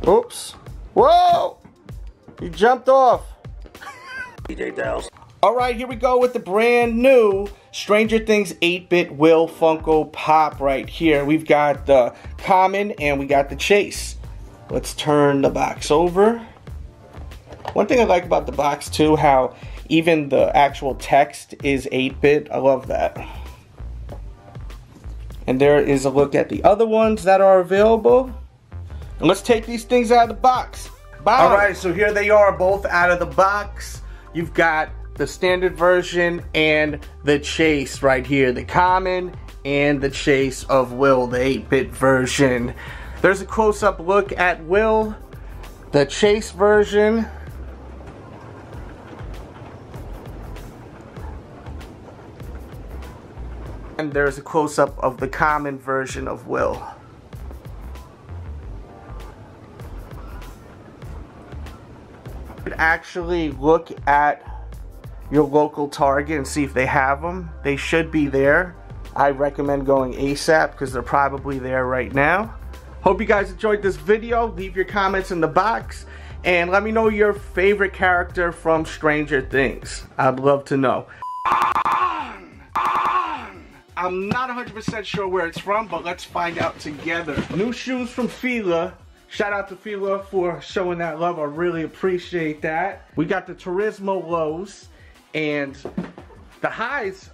Oops. Whoa! He jumped off. DJ Delz. Alright, here we go with the brand new Stranger Things 8-bit Will Funko Pop right here. We've got the common and we got the chase. Let's turn the box over. One thing I like about the box too, how even the actual text is 8-bit. I love that. And there is a look at the other ones that are available. And let's take these things out of the box. Alright, so here they are, both out of the box. You've got the standard version and the chase right here. The common and the chase of Will, the 8-bit version. There's a close-up look at Will, the chase version. And there's a close-up of the common version of Will. Actually look at your local Target and see if they have them. They should be there. I recommend going ASAP because they're probably there right now. Hope you guys enjoyed this video. Leave your comments in the box and let me know your favorite character from Stranger Things. I'd love to know. I'm not 100% sure where it's from, but let's find out together. New shoes from Fila. Shout out to Fila for showing that love. I really appreciate that. We got the Turismo lows and the highs.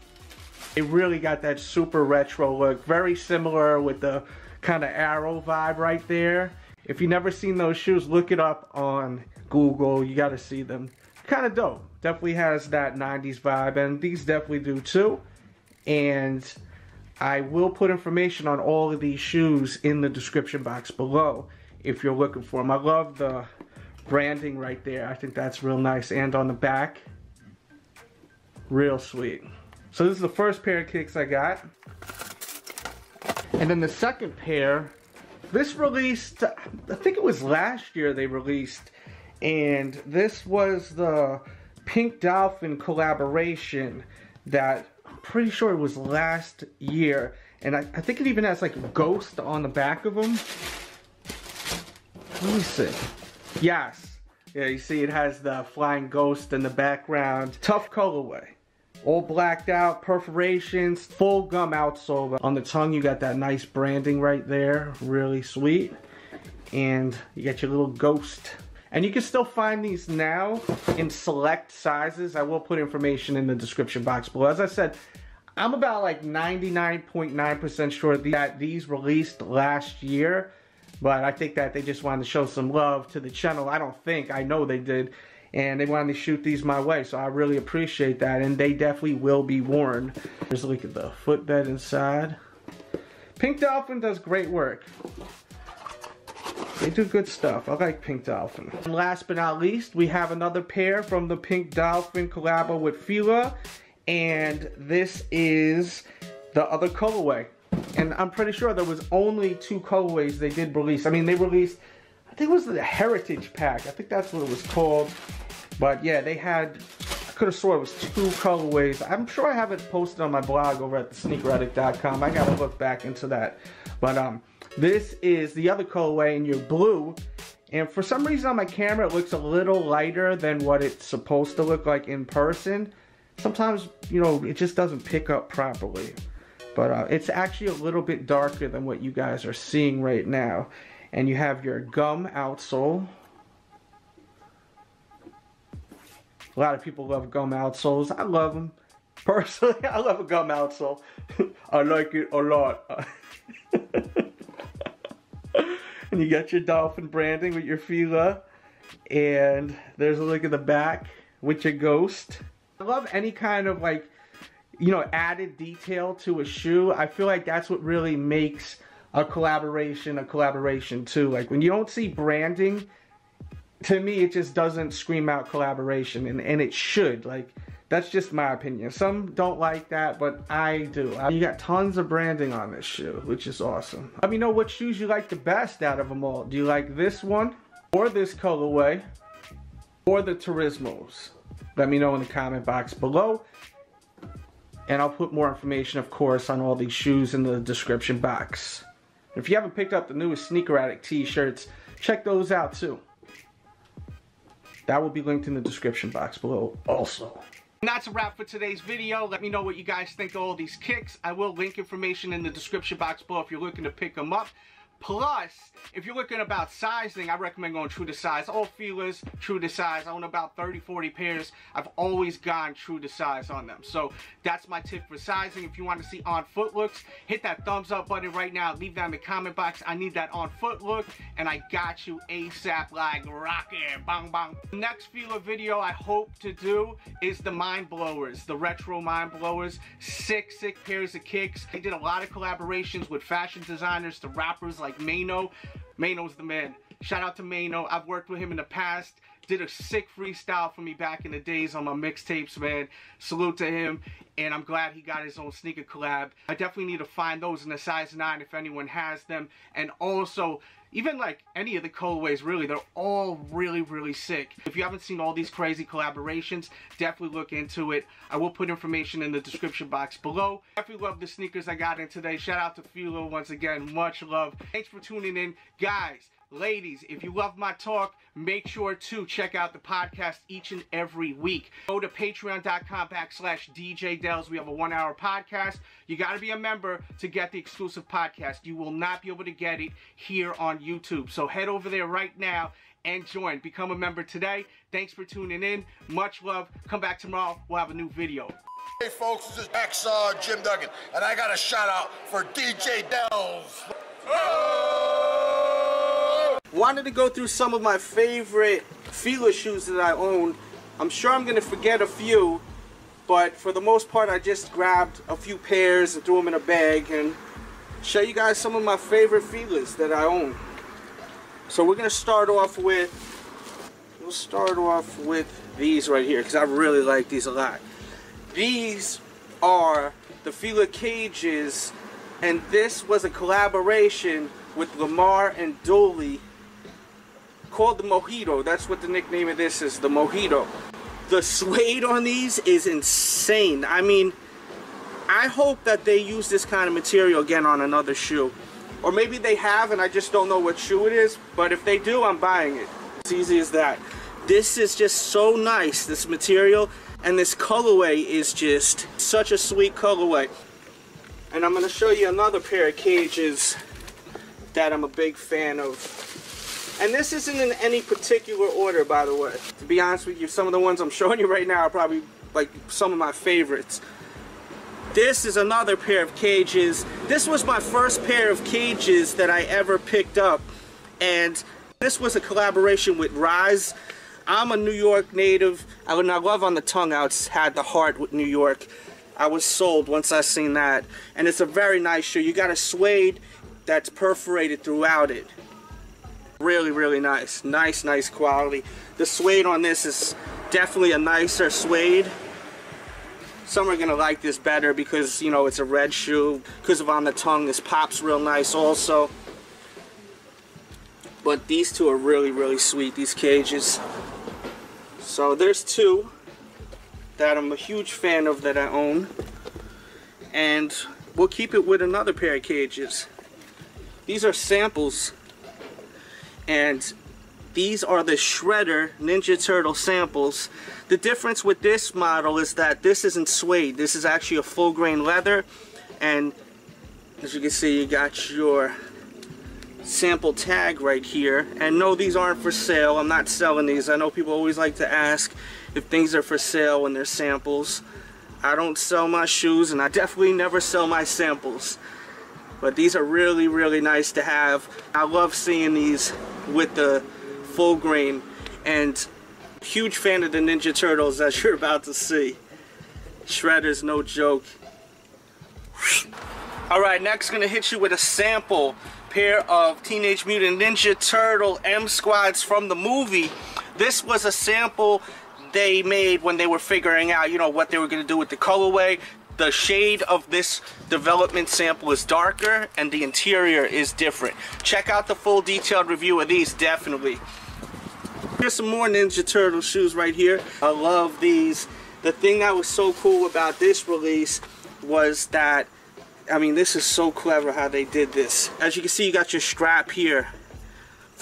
It really got that super retro look. Very similar with the kind of arrow vibe right there. If you've never seen those shoes, look it up on Google. You got to see them. Kind of dope. Definitely has that 90s vibe, and these definitely do too. And I will put information on all of these shoes in the description box below if you're looking for them. I love the branding right there. I think that's real nice. And on the back, real sweet. So this is the first pair of kicks I got. And then the second pair, this released, I think it was last year they released. And this was the Pink Dolphin collaboration that I'm pretty sure it was last year. And I think it even has like a ghost on the back of them. Let me see. Yes. Yeah, you see it has the flying ghost in the background. Tough colorway. All blacked out, perforations, full gum outsole. On the tongue, you got that nice branding right there. Really sweet. And you got your little ghost. And you can still find these now in select sizes. I will put information in the description box below. As I said, I'm about like 99.9% sure that these released last year. But I think that they just wanted to show some love to the channel. I know they did. And they wanted to shoot these my way. So I really appreciate that. And they definitely will be worn. There's a look at the footbed inside. Pink Dolphin does great work. They do good stuff. I like Pink Dolphin. And last but not least, we have another pair from the Pink Dolphin collabo with Fila. And this is the other colorway. And I'm pretty sure there was only 2 colorways they did release. I mean, they released, I think it was the Heritage Pack. I think that's what it was called. But yeah, they had, I could have swore it was 2 colorways. I'm sure I have it posted on my blog over at thesneakeraddict.com. I gotta look back into that. But this is the other colorway in your blue. And for some reason on my camera, it looks a little lighter than what it's supposed to look like in person. Sometimes, you know, it just doesn't pick up properly. But it's actually a little bit darker than what you guys are seeing right now. And you have your gum outsole. A lot of people love gum outsoles. I love them. Personally, I love a gum outsole. I like it a lot. And you got your dolphin branding with your Fila. And there's a look at the back with your ghost. I love any kind of like, you know, added detail to a shoe. I feel like that's what really makes a collaboration too. Like when you don't see branding, to me it just doesn't scream out collaboration, and it should. Like, that's just my opinion. Some don't like that, but I do. You got tons of branding on this shoe, which is awesome. Let me know what shoes you like the best out of them all. Do you like this one, or this colorway, or the Turismos? Let me know in the comment box below. And I'll put more information, of course, on all these shoes in the description box. If you haven't picked up the newest Sneaker Addict t-shirts, check those out too. That will be linked in the description box below also. And that's a wrap for today's video. Let me know what you guys think of all these kicks. I will link information in the description box below if you're looking to pick them up. Plus, if you're looking about sizing, I recommend going true to size. All feelers, true to size. I own about 30-40 pairs. I've always gone true to size on them. So that's my tip for sizing. If you want to see on foot looks, hit that thumbs up button right now. Leave that in the comment box. I need that on foot look, and I got you ASAP, like rockin', bang bang. Next feeler video I hope to do is the mind blowers, the retro mind blowers. Sick pairs of kicks. I did a lot of collaborations with fashion designers to rappers like Mano. Mano's the man. Shout out to Mano. I've worked with him in the past. Did a sick freestyle for me back in the days on my mixtapes, man. Salute to him. And I'm glad he got his own sneaker collab. I definitely need to find those in a size 9 if anyone has them. And also, even like any of the colorways, really, they're all really sick. If you haven't seen all these crazy collaborations, definitely look into it. I will put information in the description box below. Definitely love the sneakers I got in today. Shout out to Philo once again. Much love. Thanks for tuning in. Guys, ladies, if you love my talk, make sure to check out the podcast each and every week. Go to patreon.com/DJ Delz. We have a 1-hour podcast. You got to be a member to get the exclusive podcast. You will not be able to get it here on YouTube. So head over there right now and join. Become a member today. Thanks for tuning in. Much love. Come back tomorrow. We'll have a new video. Hey folks, this is Jim Duggan, and I got a shout out for DJ Delz. Wanted to go through some of my favorite feeler shoes that I own. I'm sure I'm going to forget a few, but for the most part I just grabbed a few pairs and threw them in a bag and show you guys some of my favorite feelers that I own. So we're going to start off with, these right here because I really like these a lot. These are the feeler cages, and this was a collaboration with Lamar and Dolly called the Mojito. That's what the nickname of this is, the Mojito. The suede on these is insane. I mean, I hope that they use this kind of material again on another shoe. Or maybe they have and I just don't know what shoe it is, but if they do, I'm buying it. It's easy as that. This is just so nice, this material, and this colorway is just such a sweet colorway. And I'm going to show you another pair of cages that I'm a big fan of. And this isn't in any particular order, by the way. To be honest with you, some of the ones I'm showing you right now are probably like some of my favorites. This is another pair of cages. This was my first pair of cages that I ever picked up. And this was a collaboration with Rise. I'm a New York native. I love on the tongue how it's had the heart with New York. I was sold once I seen that. And it's a very nice shoe. You got a suede that's perforated throughout it. Really nice. Nice quality. The suede on this is definitely a nicer suede. Some are gonna like this better because, you know, it's a red shoe. Because of on the tongue, this pops real nice also. But these two are really sweet, these cages. So there's two that I'm a huge fan of that I own. And we'll keep it with another pair of cages. These are samples. And these are the Shredder Ninja Turtle samples. The difference with this model is that this isn't suede. This is actually a full grain leather. And as you can see, you got your sample tag right here. And no, these aren't for sale. I'm not selling these. I know people always like to ask if things are for sale when they're samples. I don't sell my shoes, and I definitely never sell my samples. But these are really nice to have. I love seeing these with the full grain, and huge fan of the Ninja Turtles, as you're about to see. Shredder's no joke. Alright, next gonna hit you with a sample pair of Teenage Mutant Ninja Turtle M Squads from the movie. This was a sample they made when they were figuring out, you know, what they were gonna do with the colorway. The shade of this development sample is darker and the interior is different. Check out the full detailed review of these, definitely. Here's some more Ninja Turtle shoes right here. I love these. The thing that was so cool about this release was that, I mean, this is so clever how they did this. As you can see, you got your strap here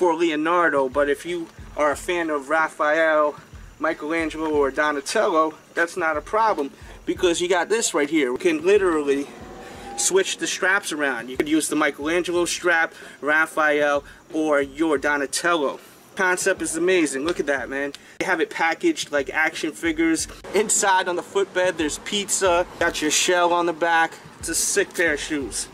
for Leonardo, but if you are a fan of Raphael, Michelangelo, or Donatello, that's not a problem, because you got this right here. We can literally switch the straps around. You could use the Michelangelo strap, Raphael, or your Donatello. Concept is amazing. Look at that, man. They have it packaged like action figures. Inside on the footbed there's pizza. Got your shell on the back. It's a sick pair of shoes.